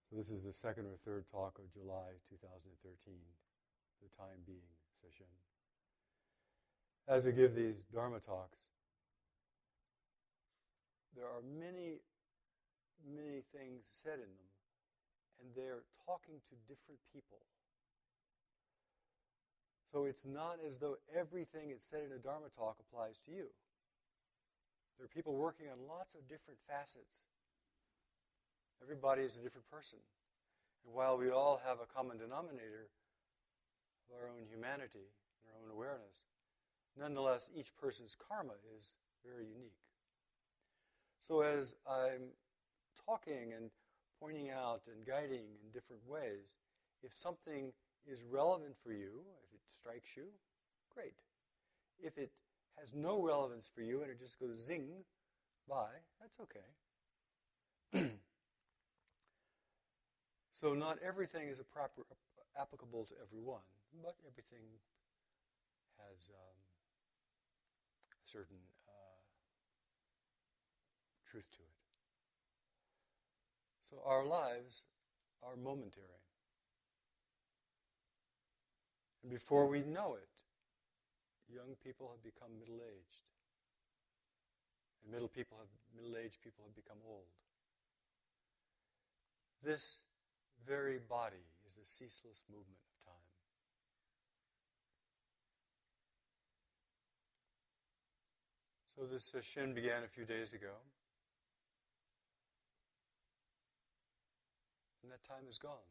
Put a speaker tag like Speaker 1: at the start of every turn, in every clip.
Speaker 1: So this is the second or third talk of July 2013, the time being Sesshin. As we give these Dharma talks, there are many, many things said in them, and they're talking to different people. So it's not as though everything that's said in a Dharma talk applies to you. There are people working on lots of different facets. Everybody is a different person. And while we all have a common denominator of our own humanity and our own awareness, nonetheless, each person's karma is very unique. So as I'm talking and pointing out and guiding in different ways, if something is relevant for you, if it strikes you, great. If it has no relevance for you and it just goes zing by, that's okay. So not everything is applicable to everyone, but everything has a certain truth to it. So our lives are momentary. And before we know it, young people have become middle-aged. And middle-aged people have become old. This very body is the ceaseless movement of time. So this Sesshin began a few days ago. And that time is gone.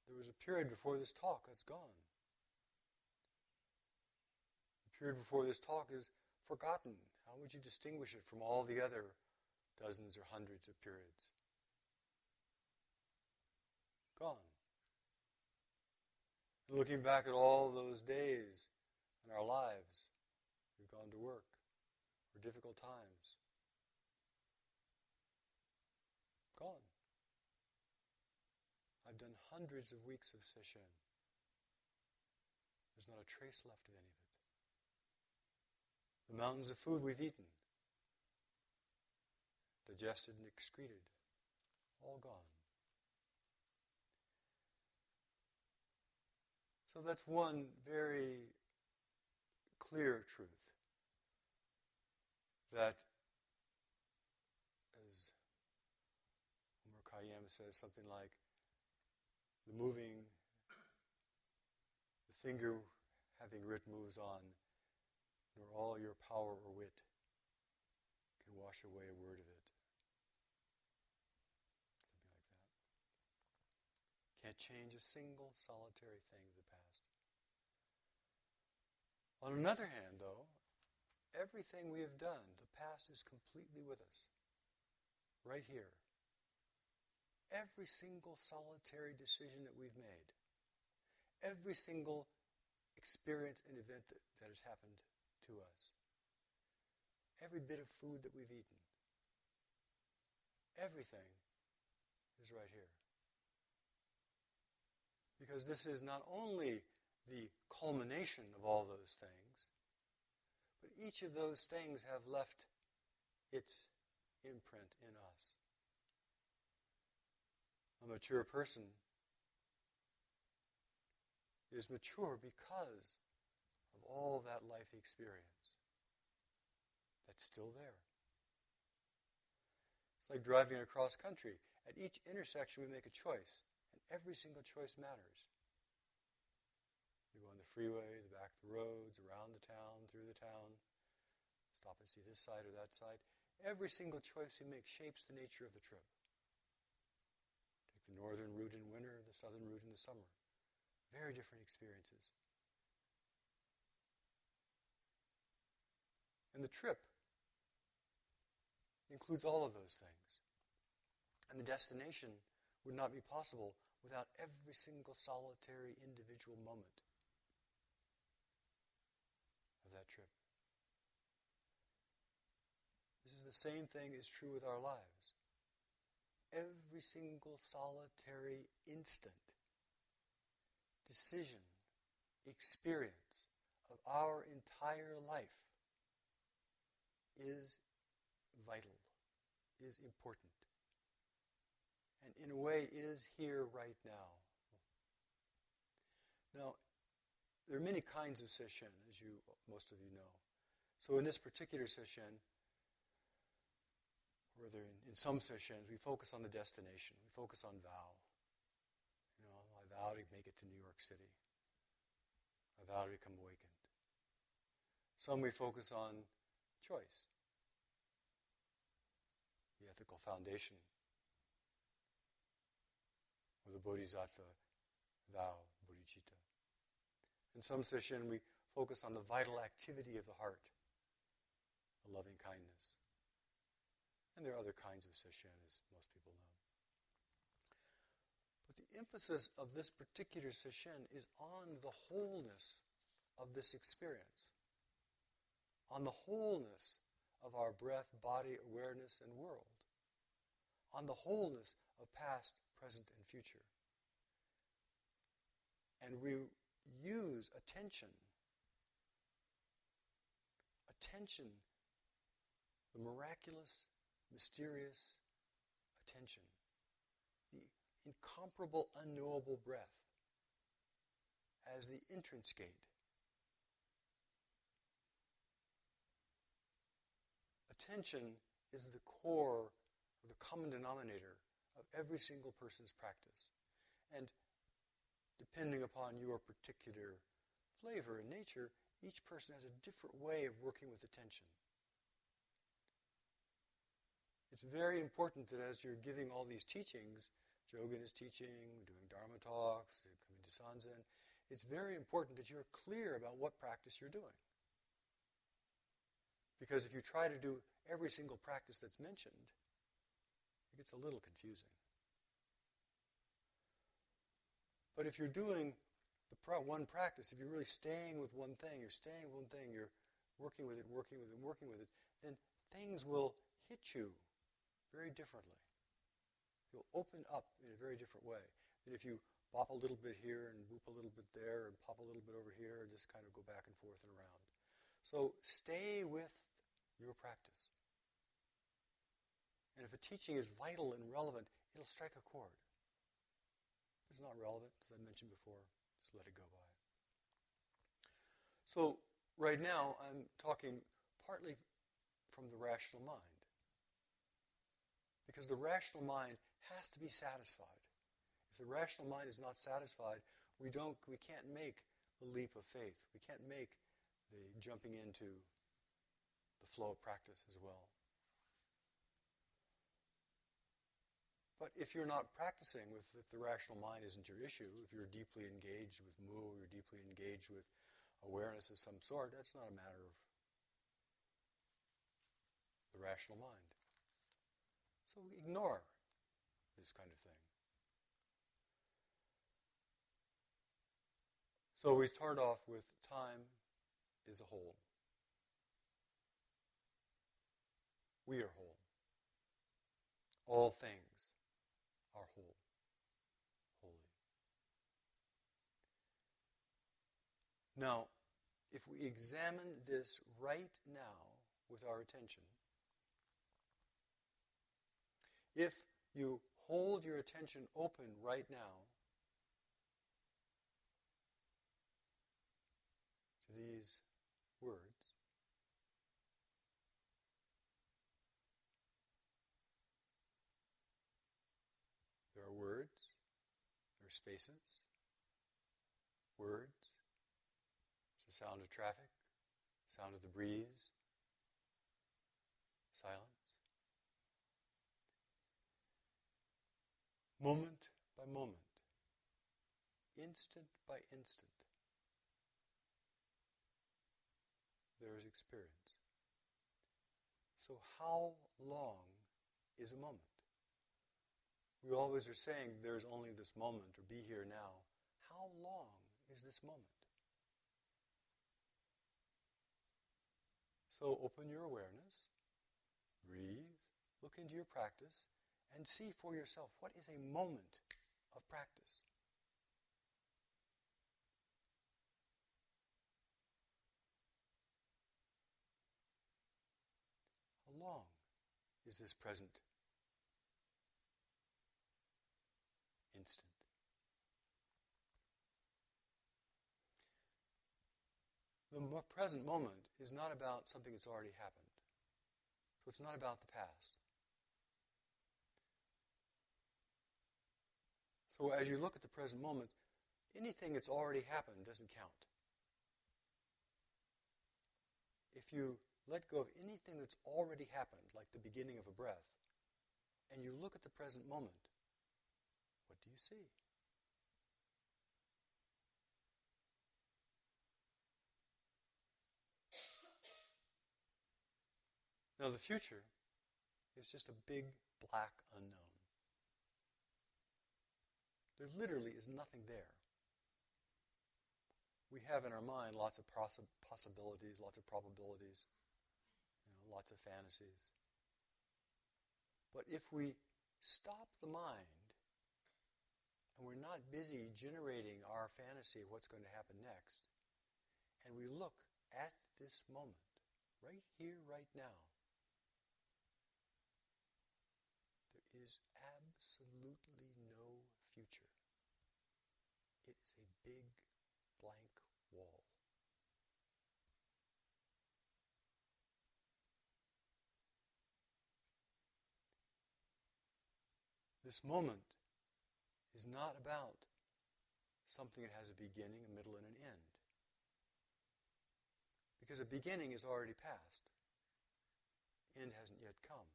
Speaker 1: There was a period before this talk that's gone. The period before this talk is forgotten. How would you distinguish it from all the other dozens or hundreds of periods? Gone. And looking back at all those days in our lives, we've gone to work, or difficult times. Gone. I've done hundreds of weeks of Sesshin. There's not a trace left of any of it. The mountains of food we've eaten, digested and excreted, all gone. So that's one very clear truth, that, as Umar Khayyam says, something like, the finger having writ moves on, nor all your power or wit can wash away a word of it. Something like that. Can't change a single solitary thing of the past. On another hand, though, everything we have done, the past is completely with us, right here. Every single solitary decision that we've made, every single experience and event that has happened to us, every bit of food that we've eaten, everything is right here. Because this is not only the culmination of all those things, but each of those things have left its imprint in us. A mature person is mature because of all that life experience that's still there. It's like driving across country. At each intersection we make a choice, and every single choice matters. We go on the freeway, the back of the roads, around the town, through the town, stop and see this side or that side. Every single choice we make shapes the nature of the trip. Take the northern route in winter, the southern route in the summer. Very different experiences. And the trip includes all of those things. And the destination would not be possible without every single solitary individual moment of that trip. This is the same thing is true with our lives. Every single solitary instant, decision, experience of our entire life is vital, is important. and in a way is here right now. Now, there are many kinds of Sesshin, as most of you know. So in this particular Sesshin, or rather in some Sesshins, we focus on the destination. We focus on vow. I vow to make it to New York City. I vow to become awakened. Some we focus on choice, the ethical foundation, or the bodhisattva vow, bodhicitta. In some Sesshin, we focus on the vital activity of the heart, the loving kindness. And there are other kinds of Sesshin, as most people know. But the emphasis of this particular Sesshin is on the wholeness of this experience, on the wholeness of our breath, body, awareness, and world, on the wholeness of past, present, and future. And we use attention, the miraculous, mysterious attention, the incomparable, unknowable breath, as the entrance gate. Attention is the core, or the common denominator of every single person's practice. And depending upon your particular flavor and nature, each person has a different way of working with attention. It's very important that as you're giving all these teachings, Jogen is teaching, doing Dharma talks, coming to Sanzen, it's very important that you're clear about what practice you're doing. Because if you try to do every single practice that's mentioned, it gets a little confusing. But if you're doing one practice, if you're really staying with one thing, you're working with it, then things will hit you very differently. You'll open up in a very different way than if you bop a little bit here and boop a little bit there and pop a little bit over here and just kind of go back and forth and around. So stay with your practice. And if a teaching is vital and relevant, it'll strike a chord. If it's not relevant, as I mentioned before, just let it go by. So right now I'm talking partly from the rational mind. Because the rational mind has to be satisfied. If the rational mind is not satisfied, we can't make the leap of faith. We can't make the jumping into the flow of practice as well. But if you're not practicing if the rational mind isn't your issue, if you're deeply engaged with mu, you're deeply engaged with awareness of some sort, that's not a matter of the rational mind. So we ignore this kind of thing. So we start off with time is a whole. We are whole. All things are whole, holy. Now, if we examine this right now with our attention, if you hold your attention open right now to these words, there are words, there are spaces, words, the sound of traffic, sound of the breeze, silence. Moment by moment, instant by instant, there is experience. So how long is a moment? We always are saying there's only this moment, or be here now. How long is this moment? So open your awareness, breathe, look into your practice, and see for yourself, what is a moment of practice? How long is this present The present moment is not about something that's already happened. So it's not about the past. So as you look at the present moment, anything that's already happened doesn't count. If you let go of anything that's already happened, like the beginning of a breath, and you look at the present moment, what do you see? Now the future is just a big black unknown. There literally is nothing there. We have in our mind lots of possibilities, lots of probabilities, lots of fantasies. But if we stop the mind and we're not busy generating our fantasy of what's going to happen next, and we look at this moment, right here, right now, there is absolutely no future. It is a big blank wall. This moment is not about something that has a beginning, a middle, and an end. Because a beginning is already past. End hasn't yet come.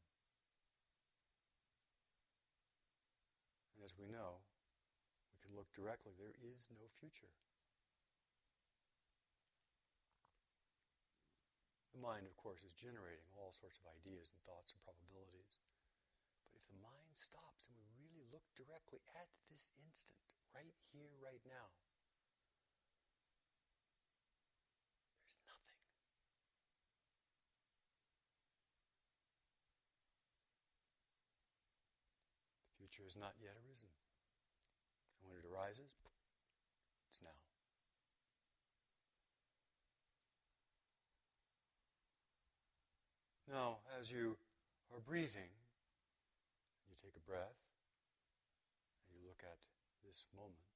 Speaker 1: And as we know, we can look directly, there is no future. The mind, of course, is generating all sorts of ideas and thoughts and probabilities. But if the mind stops and we really look directly at this instant, right here, right now, there's nothing. The future has not yet arisen. And when it arises, it's now. Now, as you are breathing, you take a breath, and you look at this moment,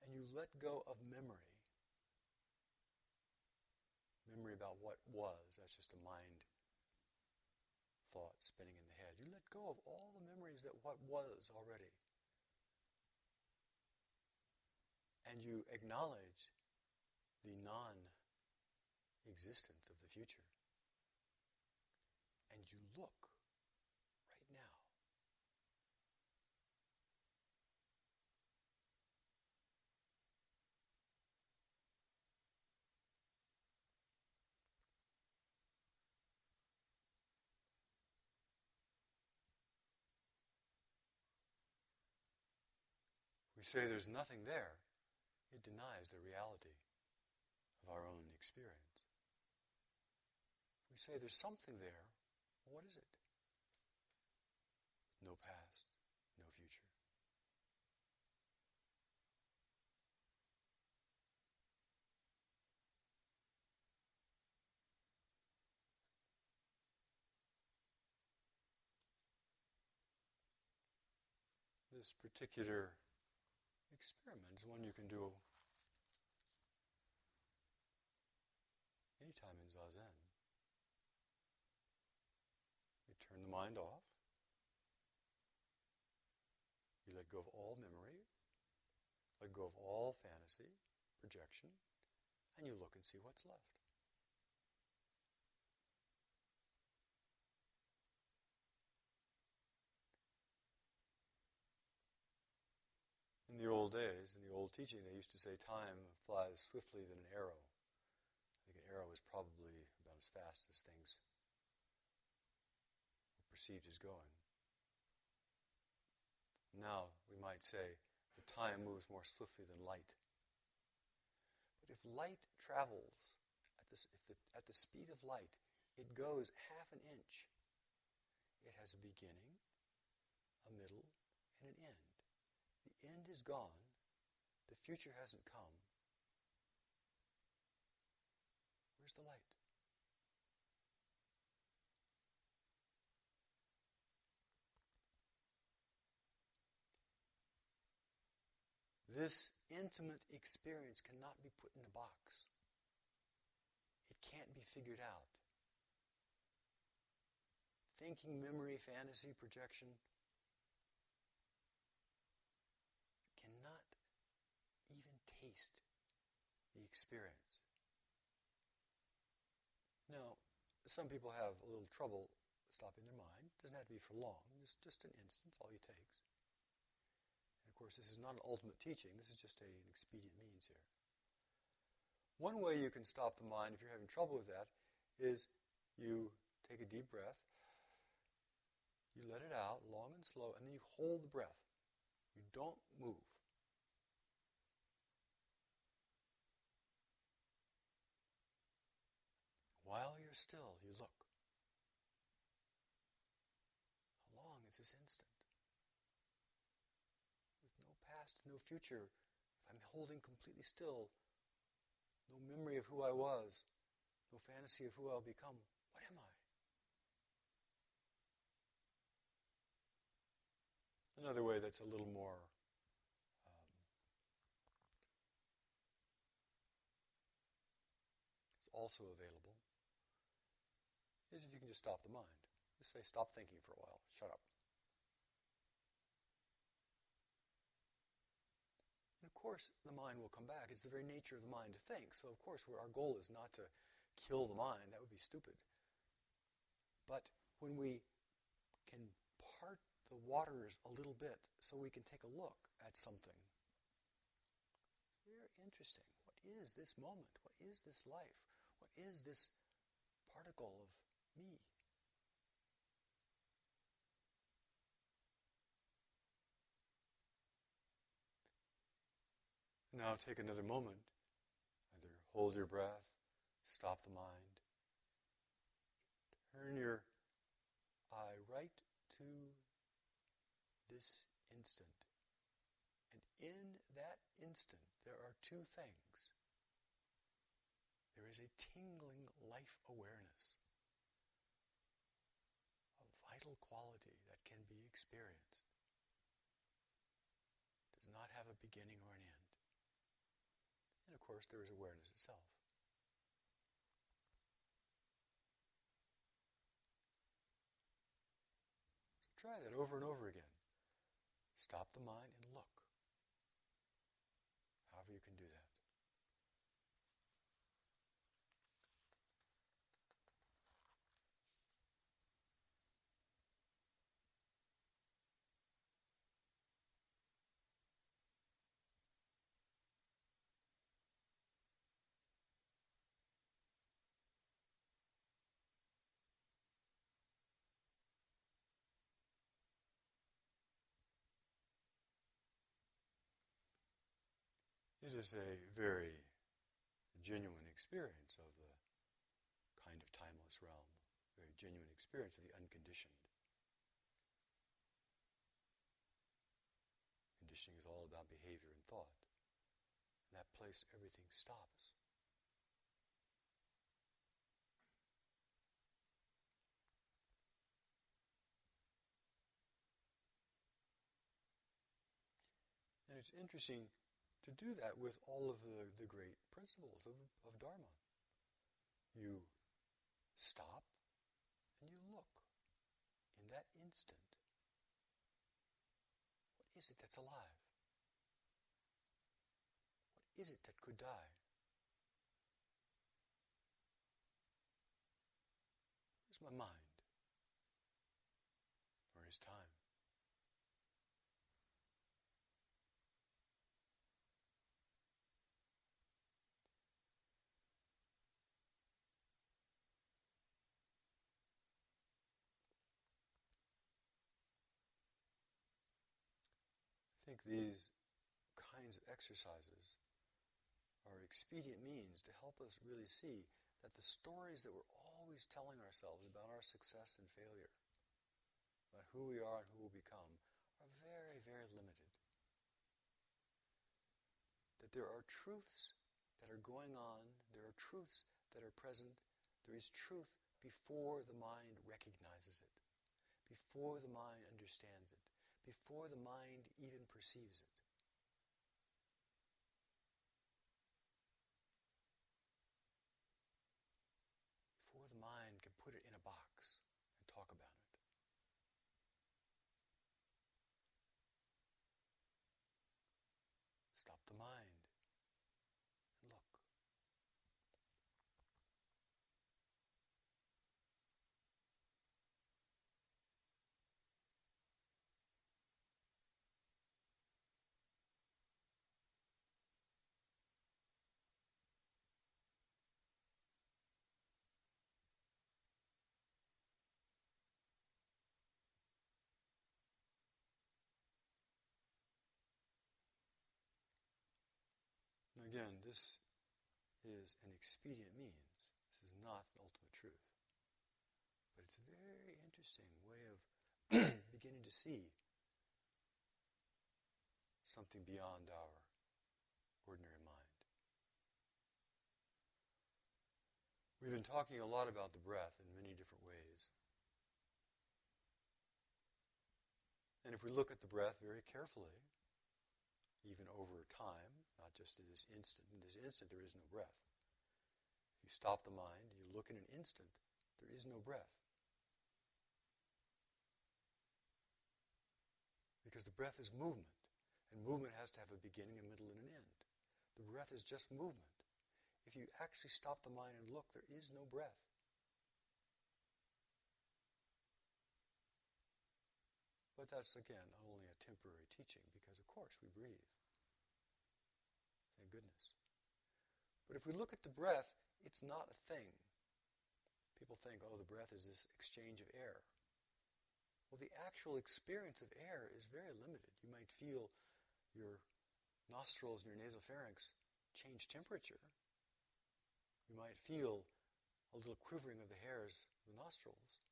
Speaker 1: and you let go of memory. Memory about what was, that's just a mind thought spinning in the head. You let go of all the memories that what was already. And you acknowledge the non-existence of the future. And you look right now. We say there's nothing there. It denies the reality of our own experience. We say there's something there. Well, what is it? No past, no future. This particular experiment is one you can do anytime in Zazen. You turn the mind off. You let go of all memory, let go of all fantasy, projection, and you look and see what's left. In the old days, in the old teaching, they used to say time flies swiftly than an arrow. I think an arrow is probably about as fast as things are perceived as going. Now, we might say that time moves more swiftly than light. But if light travels at the speed of light, it goes half an inch. It has a beginning, a middle, and an end. The end is gone. The future hasn't come. Where's the light? This intimate experience cannot be put in a box. It can't be figured out. Thinking, memory, fantasy, projection cannot even taste the experience. Now, some people have a little trouble stopping their mind. It doesn't have to be for long, just an instant, all it takes. And of course, this is not an ultimate teaching. This is just an expedient means here. One way you can stop the mind, if you're having trouble with that, is you take a deep breath, you let it out long and slow, and then you hold the breath. You don't move. While you're still, you look. How long is this instant? With no past, no future, if I'm holding completely still, no memory of who I was, no fantasy of who I'll become, what am I? Another way that's a little more is also available is if you can just stop the mind. Just say, stop thinking for a while. Shut up. And of course, the mind will come back. It's the very nature of the mind to think. So of course, our goal is not to kill the mind. That would be stupid. But when we can part the waters a little bit so we can take a look at something, it's very interesting. What is this moment? What is this life? What is this particle of me? Now take another moment. Either hold your breath, stop the mind, turn your eye right to this instant. And in that instant, there are two things. There is a tingling life awareness, a vital quality that can be experienced. It does not have a beginning or an end. And of course, there is awareness itself. So try that over and over again. Stop the mind and look. However you can do that. It is a very genuine experience of the kind of timeless realm, a very genuine experience of the unconditioned. Conditioning is all about behavior and thought. In that place, everything stops. And it's interesting to do that with all of the great principles of Dharma. You stop and you look in that instant. What is it that's alive? What is it that could die? Where's my mind? Where is time? I think these kinds of exercises are expedient means to help us really see that the stories that we're always telling ourselves about our success and failure, about who we are and who we'll become, are very, very limited. That there are truths that are going on, there are truths that are present, there is truth before the mind recognizes it, before the mind understands it, before the mind even perceives it. Stop the mind and look. And again, this is an expedient means. This is not an ultimate truth. But it's a very interesting way of beginning to see something beyond our ordinary mind. We've been talking a lot about the breath in many different ways. And if we look at the breath very carefully, even over time, not just in this instant there is no breath. If you stop the mind, you look in an instant, there is no breath. Because the breath is movement, and movement has to have a beginning, a middle, and an end. The breath is just movement. If you actually stop the mind and look, there is no breath. But that's, again, only a temporary teaching, because of course we breathe. Thank goodness. But if we look at the breath, it's not a thing. People think, oh, the breath is this exchange of air. Well, the actual experience of air is very limited. You might feel your nostrils and your nasopharynx change temperature. You might feel a little quivering of the hairs of the nostrils.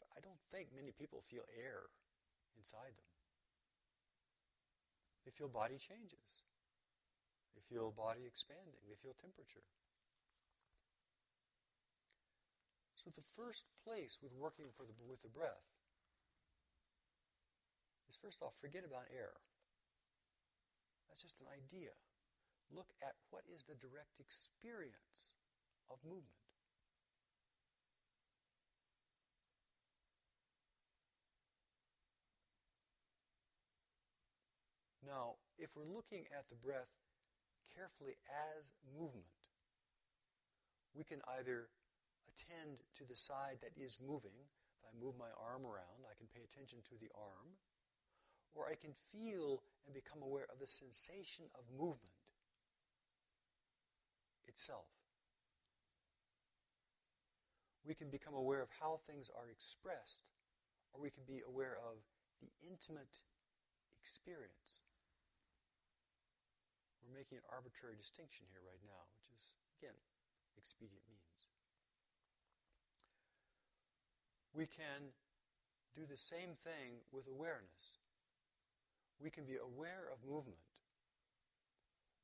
Speaker 1: But I don't think many people feel air inside them. They feel body changes. They feel body expanding. They feel temperature. So the first place with working with the breath is, first off, forget about air. That's just an idea. Look at what is the direct experience of movement. Now, if we're looking at the breath carefully as movement, we can either attend to the side that is moving. If I move my arm around, I can pay attention to the arm. Or I can feel and become aware of the sensation of movement itself. We can become aware of how things are expressed, or we can be aware of the intimate experience. We're making an arbitrary distinction here right now, which is, again, expedient means. We can do the same thing with awareness. We can be aware of movement,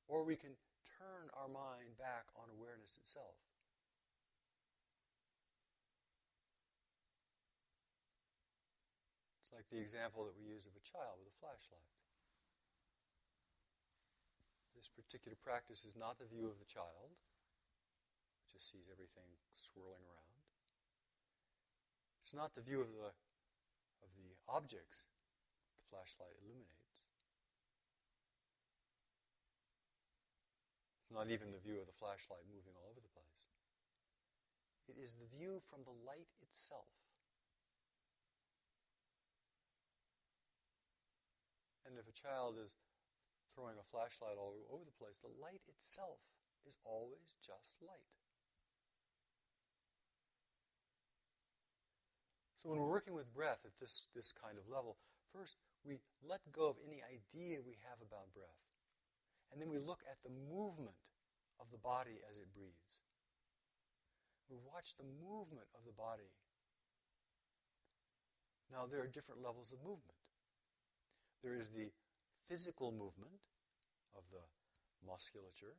Speaker 1: or we can turn our mind back on awareness itself. It's like the example that we use of a child with a flashlight. This particular practice is not the view of the child, which just sees everything swirling around. It's not the view of the objects the flashlight illuminates. It's not even the view of the flashlight moving all over the place. It is the view from the light itself. And if a child is throwing a flashlight all over the place, the light itself is always just light. So when we're working with breath at this kind of level, first we let go of any idea we have about breath. And then we look at the movement of the body as it breathes. We watch the movement of the body. Now there are different levels of movement. There is the physical movement of the musculature,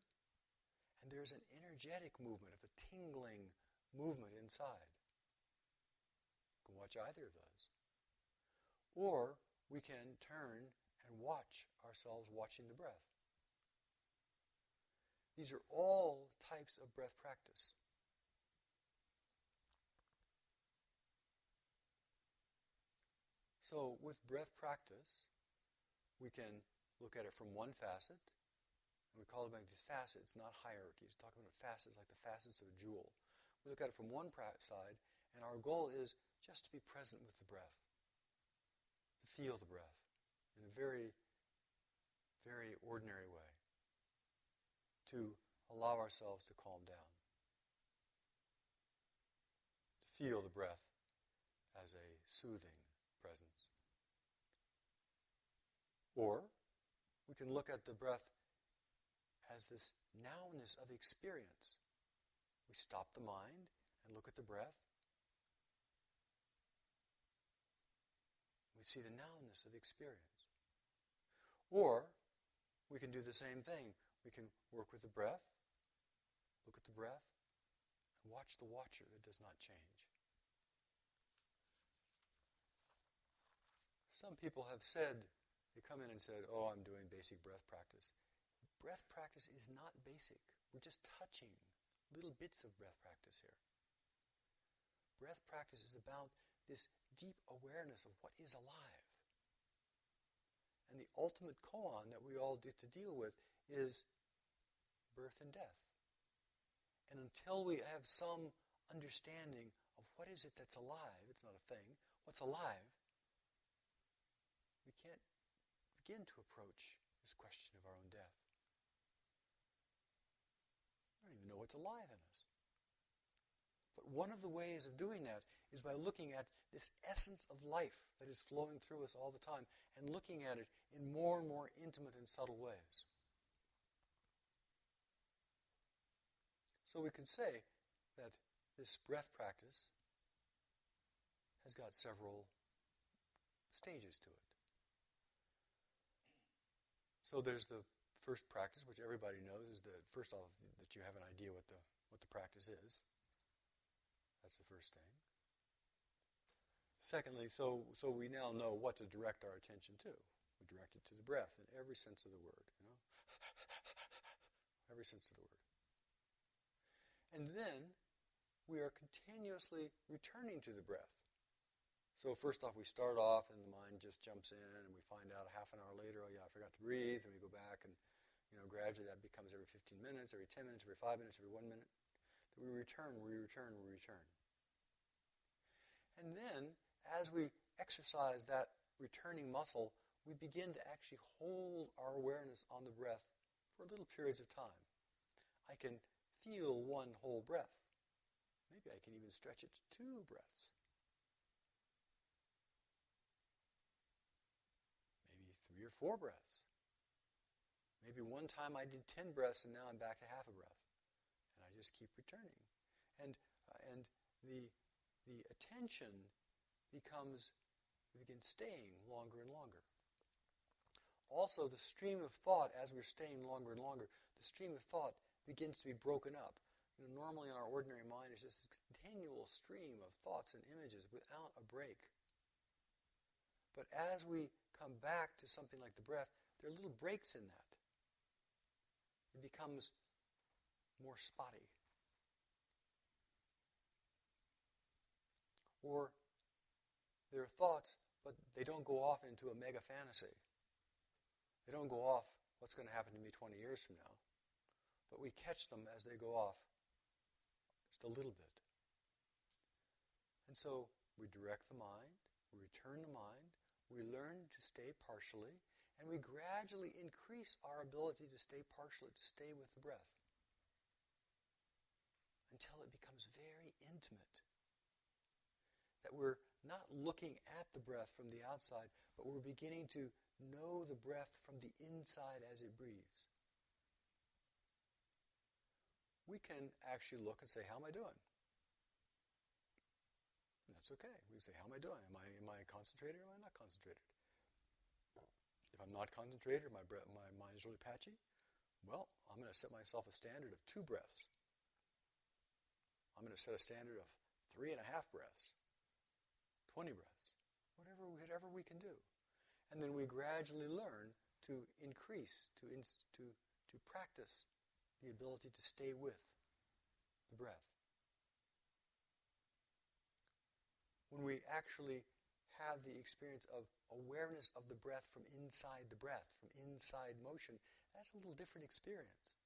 Speaker 1: and there's an energetic movement of a tingling movement inside. We can watch either of those. Or we can turn and watch ourselves watching the breath. These are all types of breath practice. So with breath practice, we can look at it from one facet, and we call it like these facets, not hierarchies. We're talking about facets like the facets of a jewel. We look at it from one side, and our goal is just to be present with the breath, to feel the breath in a very, very ordinary way, to allow ourselves to calm down, to feel the breath as a soothing presence. Or we can look at the breath as this nowness of experience. We stop the mind and look at the breath. We see the nowness of experience. Or we can do the same thing. We can work with the breath, look at the breath, and watch the watcher that does not change. Some people have said, they come in and said, oh, I'm doing basic breath practice. Breath practice is not basic. We're just touching little bits of breath practice here. Breath practice is about this deep awareness of what is alive. And the ultimate koan that we all get to deal with is birth and death. And until we have some understanding of what is it that's alive, it's not a thing, what's alive, we can't begin to approach this question of our own death. We don't even know what's alive in us. But one of the ways of doing that is by looking at this essence of life that is flowing through us all the time and looking at it in more and more intimate and subtle ways. So we could say that this breath practice has got several stages to it. So there's the first practice, which everybody knows, is that first off, that you have an idea what the practice is. That's the first thing. Secondly, so we now know what to direct our attention to. We direct it to the breath in every sense of the word, every sense of the word. And then we are continuously returning to the breath. So first off, we start off and the mind just jumps in and we find out a half an hour later, oh yeah, I forgot to breathe, and we go back and gradually that becomes every 15 minutes, every 10 minutes, every 5 minutes, every 1 minute. That we return. And then, as we exercise that returning muscle, we begin to actually hold our awareness on the breath for little periods of time. I can feel one whole breath. Maybe I can even stretch it to 2 breaths. Maybe 3 or 4 breaths. Maybe one time I did 10 breaths and now I'm back to half a breath. And I just keep returning. And the attention we begin staying longer and longer. Also, the stream of thought, as we're staying longer and longer, the stream of thought begins to be broken up. Normally in our ordinary mind, it's just a continual stream of thoughts and images without a break. But as we come back to something like the breath, there are little breaks in that. It becomes more spotty. Or there are thoughts, but they don't go off into a mega fantasy. They don't go off, what's going to happen to me 20 years from now? But we catch them as they go off just a little bit. And so we direct the mind, we return the mind, we learn to stay partially, and we gradually increase our ability to stay partially, to stay with the breath, until it becomes very intimate. That we're not looking at the breath from the outside, but we're beginning to know the breath from the inside as it breathes. We can actually look and say, how am I doing? And that's okay. We say, how am I doing? Am I concentrated or am I not concentrated? If I'm not concentrated, my mind is really patchy, well, I'm going to set myself a standard of 2 breaths. I'm going to set a standard of 3.5 breaths, 20 breaths, whatever we can do. And then we gradually learn to increase, to practice the ability to stay with the breath. When we actually have the experience of awareness of the breath from inside the breath, from inside motion. That's a little different experience.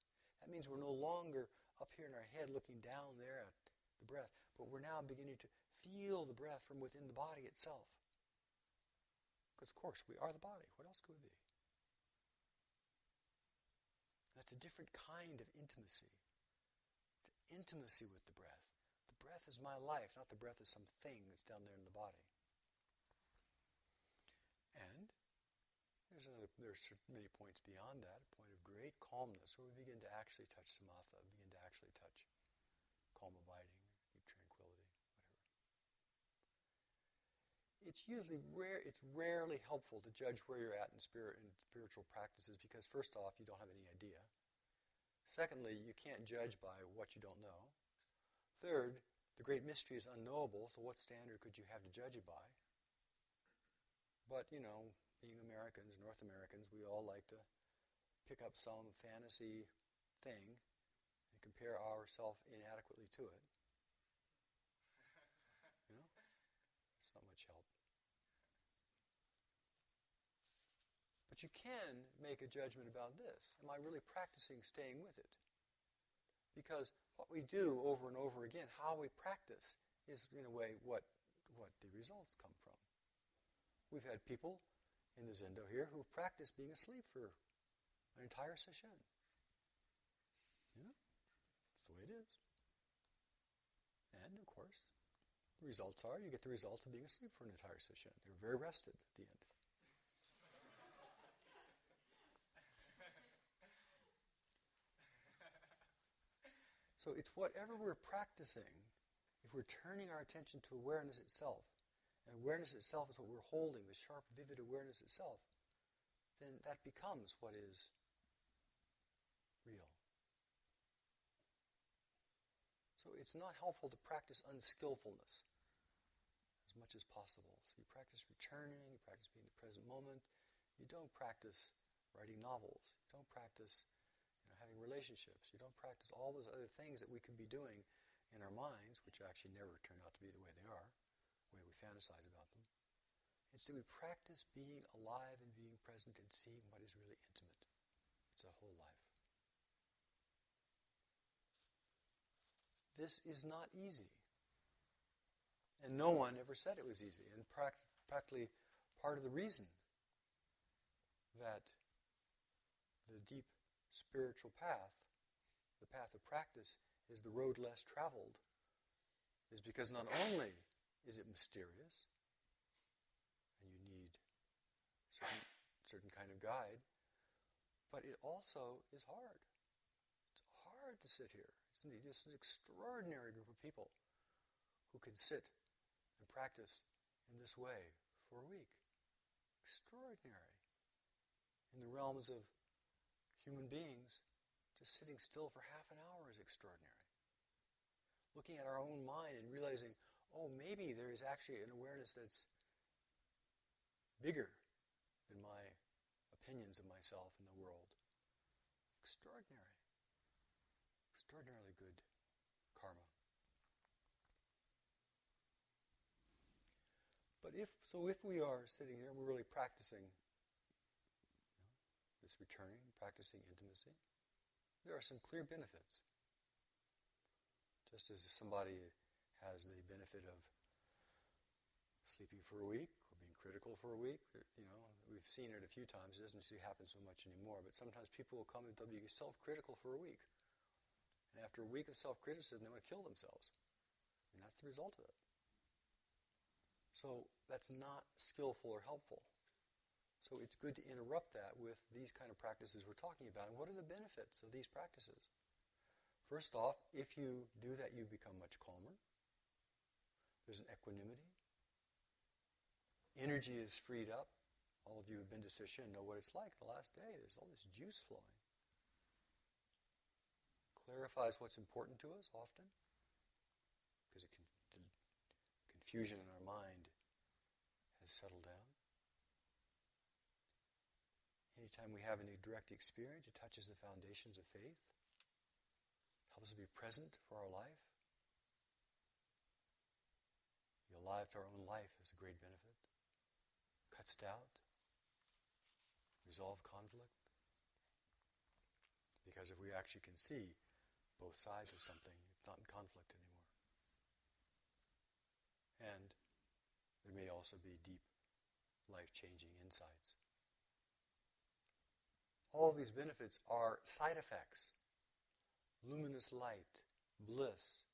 Speaker 1: That means we're no longer up here in our head looking down there at the breath, but we're now beginning to feel the breath from within the body itself. Because, of course, we are the body. What else could we be? That's a different kind of intimacy. It's intimacy with the breath. The breath is my life, not the breath is some thing that's down there in the body. And there's many points beyond that, a point of great calmness, where we begin to actually touch samatha, begin to actually touch calm abiding, deep tranquility, whatever. It's rarely helpful to judge where you're at in spiritual practices because first off, you don't have any idea. Secondly, you can't judge by what you don't know. Third, the great mystery is unknowable, so what standard could you have to judge it by? But, being Americans, North Americans, we all like to pick up some fantasy thing and compare ourselves inadequately to it. It's not much help. But you can make a judgment about this. Am I really practicing staying with it? Because what we do over and over again, how we practice, is in a way what the results come from. We've had people in the Zendo here who've practiced being asleep for an entire Sesshin. That's the way it is. And, of course, the results are, you get the results of being asleep for an entire Sesshin. They're very rested at the end. So it's whatever we're practicing, if we're turning our attention to awareness itself, and awareness itself is what we're holding, the sharp, vivid awareness itself, then that becomes what is real. So it's not helpful to practice unskillfulness as much as possible. So you practice returning, you practice being in the present moment. You don't practice writing novels. You don't practice having relationships. You don't practice all those other things that we could be doing in our minds, which actually never turn out to be the way they are, the way we fantasize about them. Instead, we practice being alive and being present and seeing what is really intimate. It's a whole life. This is not easy. And no one ever said it was easy. And practically part of the reason that the deep spiritual path, the path of practice, is the road less traveled, is because not only is it mysterious, and you need certain kind of guide, but it also is hard. It's hard to sit here. It's just an extraordinary group of people who can sit and practice in this way for a week. Extraordinary. In the realms of human beings, just sitting still for half an hour is extraordinary. Looking at our own mind and realizing, maybe there is actually an awareness that's bigger than my opinions of myself and the world. Extraordinary. Extraordinarily good karma. But if we are sitting here and we're really practicing this returning, practicing intimacy, there are some clear benefits. Just as if somebody has the benefit of sleeping for a week or being critical for a week, we've seen it a few times. It doesn't happen so much anymore, but sometimes people will come and they'll be self-critical for a week. And after a week of self-criticism, they want to kill themselves. And that's the result of it. So that's not skillful or helpful. So it's good to interrupt that with these kind of practices we're talking about. And what are the benefits of these practices? First off, if you do that, you become much calmer. There's an equanimity. Energy is freed up. All of you who've been to Sesshin know what it's like the last day. There's all this juice flowing. Clarifies what's important to us often, because the confusion in our mind has settled down. Anytime we have any direct experience, it touches the foundations of faith, helps us to be present for our life. Be alive to our own life is a great benefit. cuts doubt, resolve conflict. Because if we actually can see both sides of something, it's not in conflict anymore. And there may also be deep, life-changing insights. All these benefits are side effects. Luminous light, bliss,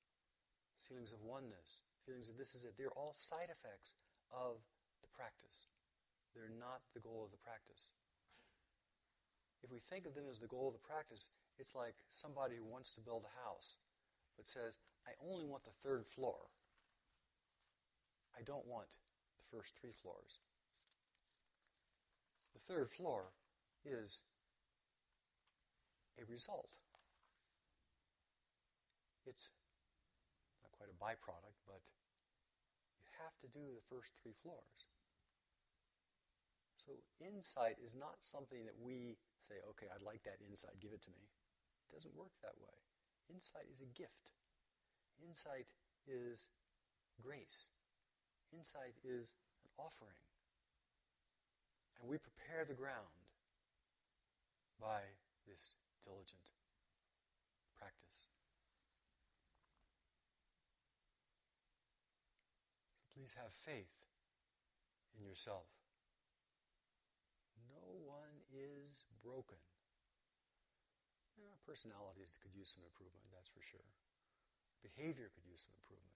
Speaker 1: feelings of oneness, feelings of this is it. They're all side effects of the practice. They're not the goal of the practice. If we think of them as the goal of the practice, it's like somebody who wants to build a house but says, I only want the third floor. I don't want the first 3 floors. The third floor is a result. It's not quite a byproduct, but you have to do the first 3 floors. So insight is not something that we say, okay, I'd like that insight, give it to me. It doesn't work that way. Insight is a gift. Insight is grace. Insight is an offering. And we prepare the ground by this diligent practice. So please have faith in yourself. No one is broken. And our personalities could use some improvement, that's for sure. Behavior could use some improvement.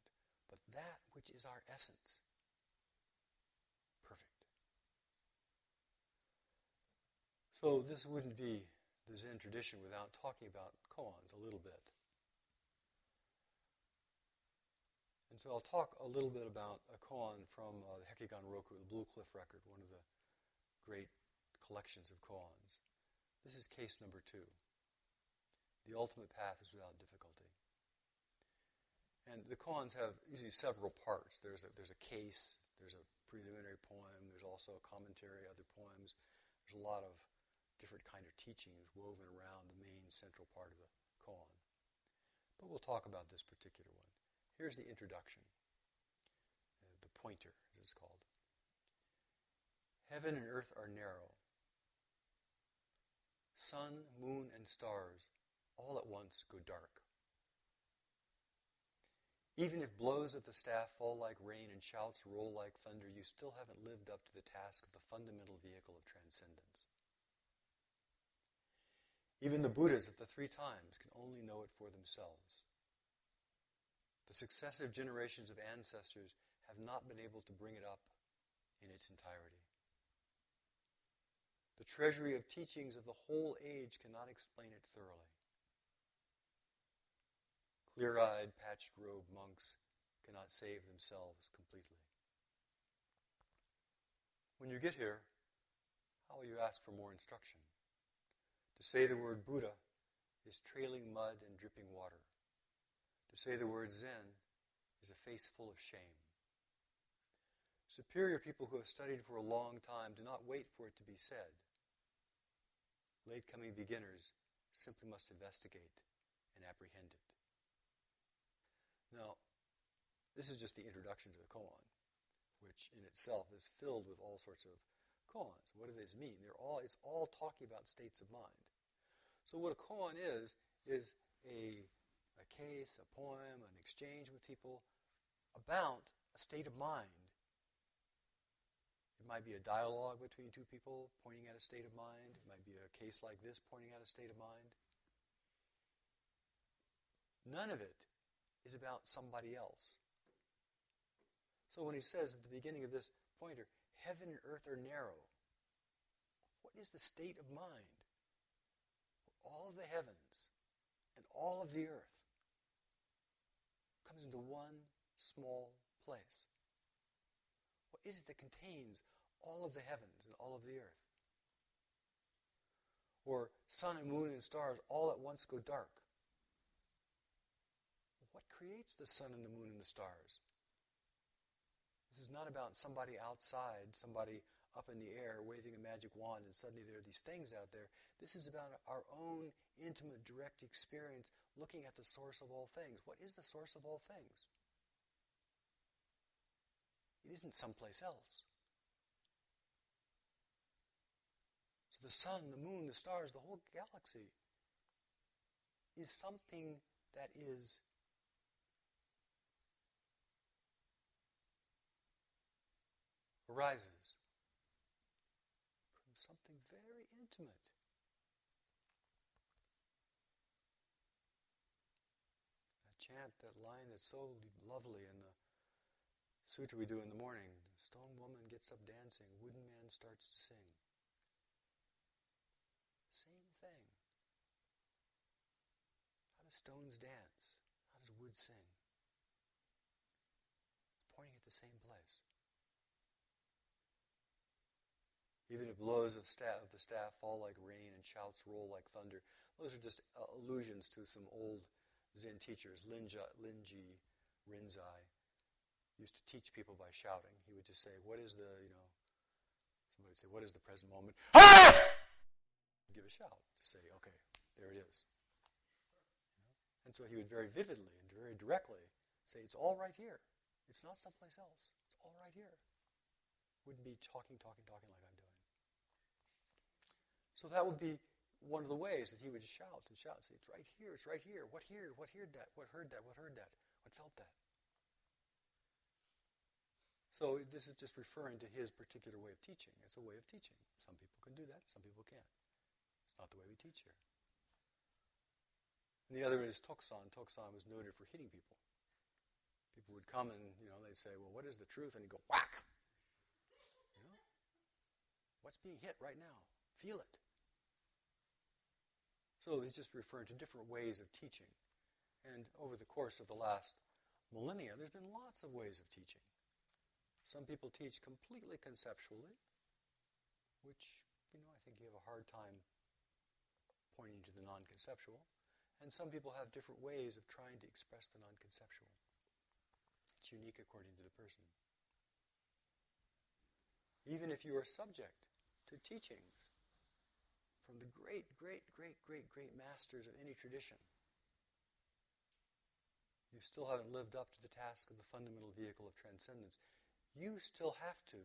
Speaker 1: But that which is our essence, perfect. So this wouldn't be the Zen tradition without talking about koans a little bit. And so I'll talk a little bit about a koan from the Hekigan Roku, the Blue Cliff Record, one of the great collections of koans. This is case number 2. The ultimate path is without difficulty. And the koans have usually several parts. There's a case, there's a preliminary poem, there's also a commentary, other poems. There's a lot of different kind of teachings woven around the main central part of the koan. But we'll talk about this particular one. Here's the introduction, the pointer, as it's called. Heaven and earth are narrow. Sun, moon, and stars all at once go dark. Even if blows of the staff fall like rain and shouts roll like thunder, you still haven't lived up to the task of the fundamental vehicle of transcendence. Even the Buddhas of the 3 times can only know it for themselves. The successive generations of ancestors have not been able to bring it up in its entirety. The treasury of teachings of the whole age cannot explain it thoroughly. Clear-eyed, patched-robed monks cannot save themselves completely. When you get here, how will you ask for more instruction? To say the word Buddha is trailing mud and dripping water. To say the word Zen is a face full of shame. Superior people who have studied for a long time do not wait for it to be said. Late-coming beginners simply must investigate and apprehend it. Now, this is just the introduction to the koan, which in itself is filled with all sorts of koans. What do these mean? It's all talking about states of mind. So what a koan is a case, a poem, an exchange with people about a state of mind. It might be a dialogue between 2 people pointing at a state of mind. It might be a case like this pointing at a state of mind. None of it is about somebody else. So when he says at the beginning of this pointer, heaven and earth are narrow, what is the state of mind where all of the heavens and all of the earth comes into one small place? What is it that contains all of the heavens and all of the earth? Or sun and moon and stars all at once go dark. What creates the sun and the moon and the stars? This is not about somebody outside, somebody up in the air waving a magic wand and suddenly there are these things out there. This is about our own intimate, direct experience looking at the source of all things. What is the source of all things? It isn't someplace else. So the sun, the moon, the stars, the whole galaxy is something that arises from something very intimate. That chant, that line that's so lovely in the sutra we do in the morning. Stone woman gets up dancing, wooden man starts to sing. Same thing. How do stones dance? How does wood sing? It's pointing at the same place. Even if blows of the staff fall like rain and shouts roll like thunder, those are just allusions to some old Zen teachers. Linji Rinzai used to teach people by shouting. He would just say, what is somebody would say, what is the present moment? Ah! Give a shout to say, okay, there it is. And so he would very vividly and very directly say, it's all right here. It's not someplace else. It's all right here. Wouldn't be talking like I'm doing. So that would be one of the ways that he would shout and shout. Say, it's right here, it's right here. What here? What heard that? What heard that? What heard that? What felt that? So this is just referring to his particular way of teaching. It's a way of teaching. Some people can do that, some people can't. It's not the way we teach here. And the other is Toksan. Toksan was noted for hitting people. People would come and, they'd say, well, what is the truth? And he'd go, whack! What's being hit right now? Feel it. So he's just referring to different ways of teaching. And over the course of the last millennia, there's been lots of ways of teaching. Some people teach completely conceptually, which, I think you have a hard time pointing to the non-conceptual. And some people have different ways of trying to express the non-conceptual. It's unique according to the person. Even if you are subject to teachings from the great masters of any tradition, you still haven't lived up to the task of the fundamental vehicle of transcendence. You still have to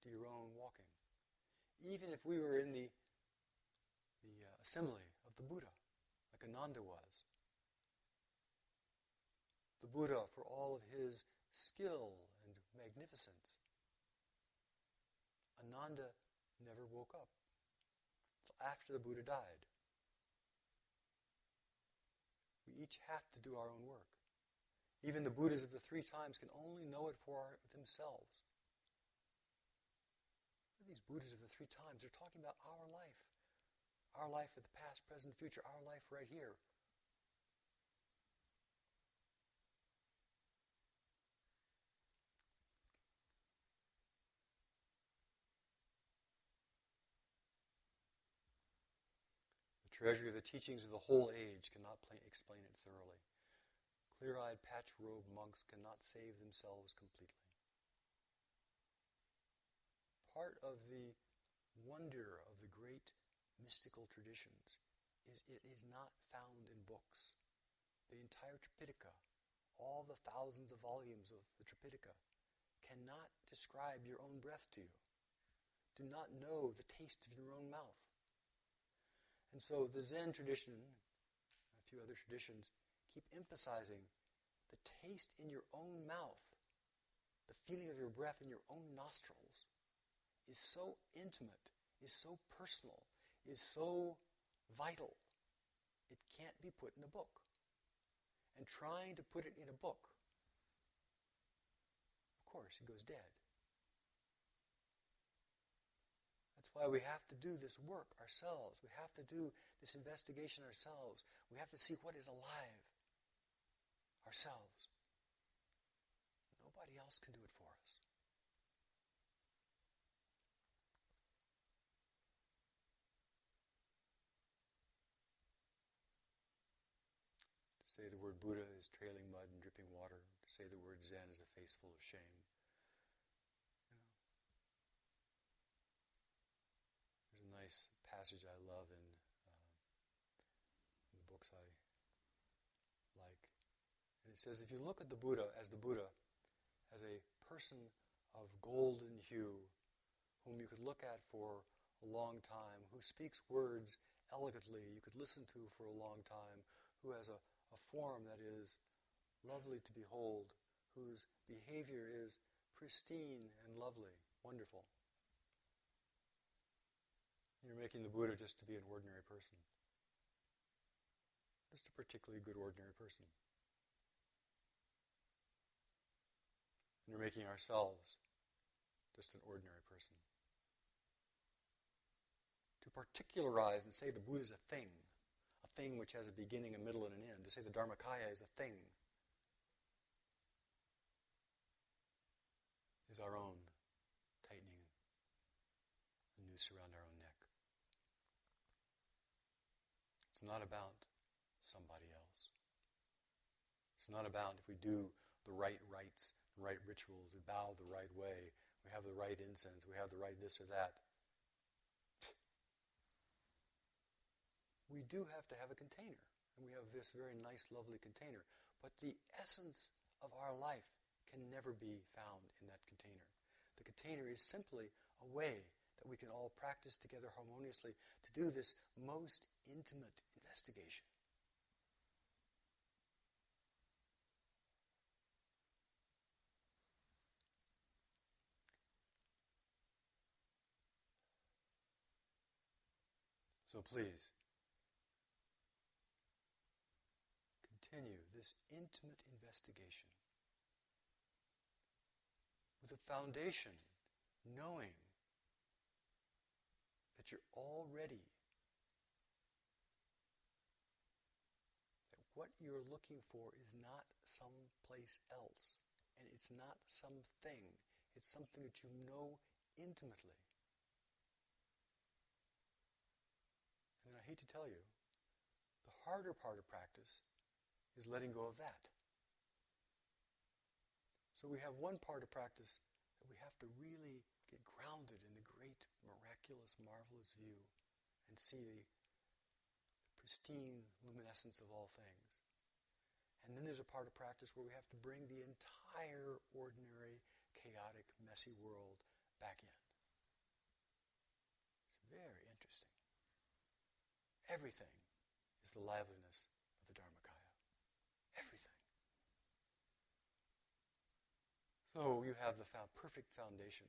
Speaker 1: do your own walking. Even if we were in the assembly of the Buddha, like Ananda was. The Buddha, for all of his skill and magnificence, Ananda never woke up until after the Buddha died. We each have to do our own work. Even the Buddhas of the 3 times can only know it for themselves. These Buddhas of the 3 times, they're talking about our life. Our life of the past, present, future, our life right here. The treasury of the teachings of the whole age cannot explain it thoroughly. Clear-eyed, patch-robed monks cannot save themselves completely. Part of the wonder of the great mystical traditions is it is not found in books. The entire Tripitaka, all the thousands of volumes of the Tripitaka, cannot describe your own breath to you. Do not know the taste of your own mouth. And so the Zen tradition, a few other traditions, keep emphasizing the taste in your own mouth, the feeling of your breath in your own nostrils, is so intimate, is so personal, is so vital, it can't be put in a book. And trying to put it in a book, of course, it goes dead. That's why we have to do this work ourselves. We have to do this investigation ourselves. We have to see what is alive ourselves. Nobody else can do it for us. To say the word Buddha is trailing mud and dripping water. To say the word Zen is a face full of shame. There's a nice passage I love in the books I like. And it says, if you look at the Buddha, as a person of golden hue, whom you could look at for a long time, who speaks words elegantly you could listen to for a long time, who has a form that is lovely to behold, whose behavior is pristine and lovely, wonderful. You're making the Buddha just to be an ordinary person. Just a particularly good ordinary person. And you're making ourselves just an ordinary person. To particularize and say the Buddha is a thing which has a beginning, a middle, and an end, to say the Dharmakaya is a thing, is our own tightening the noose around our own neck. It's not about somebody else. It's not about if we do the right rites, the right rituals, we bow the right way, we have the right incense, we have the right this or that. We do have to have a container, and we have this very nice, lovely container. But the essence of our life can never be found in that container. The container is simply a way that we can all practice together harmoniously to do this most intimate investigation. So please, continue this intimate investigation with a foundation, knowing that you're all ready, that what you're looking for is not someplace else, and it's not something. It's something that you know intimately. And I hate to tell you, the harder part of practice is letting go of that. So we have one part of practice that we have to really get grounded in the great, miraculous, marvelous view and see the pristine luminescence of all things. And then there's a part of practice where we have to bring the entire ordinary, chaotic, messy world back in. It's very interesting. Everything is the liveliness of the Dharmakaya. Everything. So you have the perfect foundation.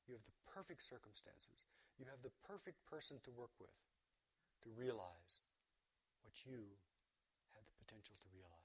Speaker 1: You have the perfect circumstances. You have the perfect person to work with to realize what you have the potential to realize.